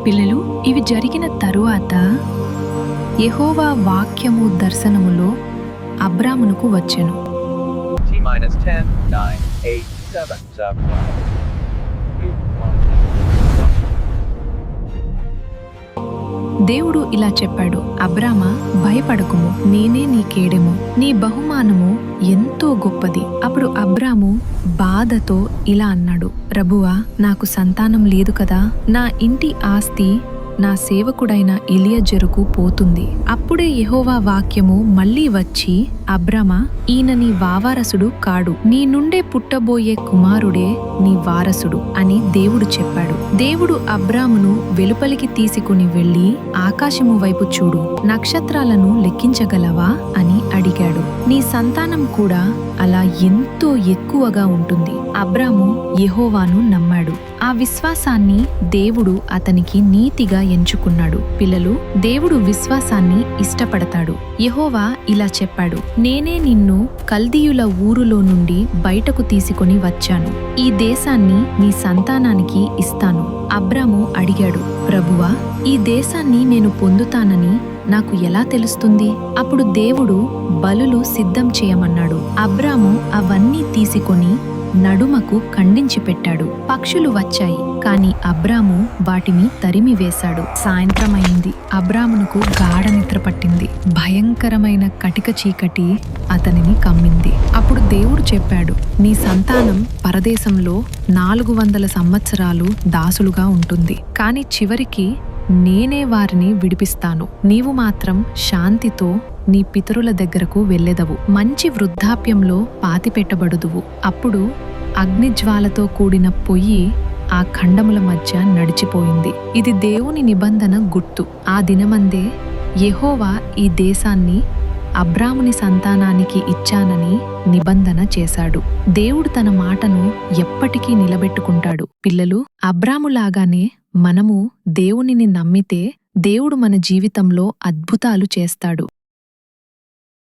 పిల్లలు, ఇవి జరిగిన తరువాత యెహోవా వాక్యము దర్శనములో అబ్రామునకు వచ్చెను. T-10, 9, 8, 7, 7. దేవుడు ఇలా చెప్పాడు, అబ్రామా, భయపడకుము, నేనే నీ కేడెము, నీ బహుమానము ఎంతో గొప్పది. అప్పుడు అబ్రాము బాధతో ఇలా అన్నాడు, ప్రభువా, నాకు సంతానం లేదు కదా, నా ఇంటి ఆస్తి నా సేవకుడైన ఎలియజరుకు పోతుంది. అప్పుడే యెహోవా వాక్యము మళ్లీ వచ్చి, అబ్రామా, ఈయన నీ వారసుడు కాడు, నీ నుండే పుట్టబోయే కుమారుడే నీ వారసుడు అని దేవుడు చెప్పాడు. దేవుడు అబ్రామును వెలుపలికి తీసుకుని వెళ్లి, ఆకాశము వైపు చూడు, నక్షత్రాలను లెక్కించగలవా అని అడిగాడు. నీ సంతానం కూడా అలా ఎంతో ఎక్కువగా ఉంటుంది. అబ్రాము యెహోవాను నమ్మాడు. ఆ విశ్వాసాన్ని దేవుడు అతనికి నీతిగా ఎంచుకున్నాడు. పిల్లలు, దేవుడు విశ్వాసాన్ని ఇష్టపడతాడు. యెహోవా ఇలా చెప్పాడు, నేనే నిన్ను కల్దీయుల ఊరులో నుండి బయటకు తీసుకొని వచ్చాను. ఈ దేశాన్ని నీ సంతానానికి ఇస్తాను. అబ్రాము అడిగాడు, ప్రభువా, ఈ దేశాన్ని నేను పొందుతానని నాకు ఎలా తెలుస్తుంది? అప్పుడు దేవుడు బలులు సిద్ధం చేయమన్నాడు. అబ్రాము అవన్నీ తీసుకొని నడుమకు ఖండించి పెట్టాడు. పక్షులు వచ్చాయి, కాని అబ్రాము వాటిని తరిమివేశాడు. సాయంత్రమైంది. అబ్రామునకు గాఢ నిద్ర పట్టింది. భయంకరమైన కటిక చీకటి అతనిని కమ్మింది. అప్పుడు దేవుడు చెప్పాడు, నీ సంతానం పరదేశంలో 400 సంవత్సరాలు దాసులుగా ఉంటుంది. కాని చివరికి నేనే వారిని విడిపిస్తాను. నీవు మాత్రం శాంతితో నీ పితరుల దగ్గరకు వెళ్ళెదవు. మంచి వృద్ధాప్యంలో పాతిపెట్టబడుదువు. అప్పుడు అగ్నిజ్వాలతో కూడిన పొయ్యి ఆ ఖండముల మధ్య నడిచిపోయింది. ఇది దేవుని నిబంధన గుర్తు. ఆ దినమందే యెహోవా ఈ దేశాన్ని అబ్రాముని సంతానానికి ఇచ్చానని నిబంధన చేశాడు. దేవుడు తన మాటను ఎప్పటికీ నిలబెట్టుకుంటాడు. పిల్లలు, అబ్రాములాగానే మనము దేవునిని నమ్మితే దేవుడు మన జీవితంలో అద్భుతాలు చేస్తాడు.